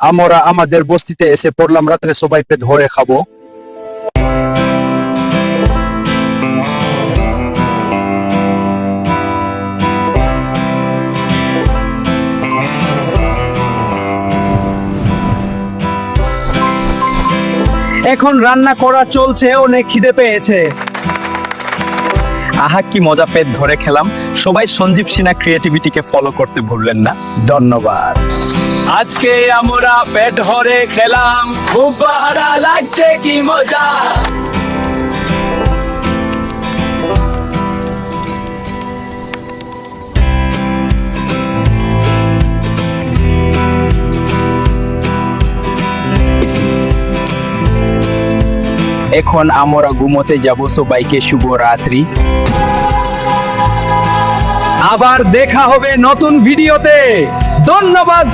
আমরা আমাদের বস্তিতে এসে পড়লাম, রাত্রে সবাই পেট ভরে খাবো। এখন রান্না করা চলছে, অনেক খিদে পেয়েছে। আহা কি মজা, পেট ধরে খেলাম। সবাই সঞ্জীব সিনহা ক্রিয়েটিভিটিকে ফলো করতে ভুলবেন না। ধন্যবাদ। আজকে আমরা পেট ভরে খেলাম, খুব ভালো লাগছে, কি মজা। এখন আমরা ঘুমোতে যাব, সবাইকে শুভরাত্রি। আবার দেখা হবে নতুন ভিডিওতে। ধন্যবাদ।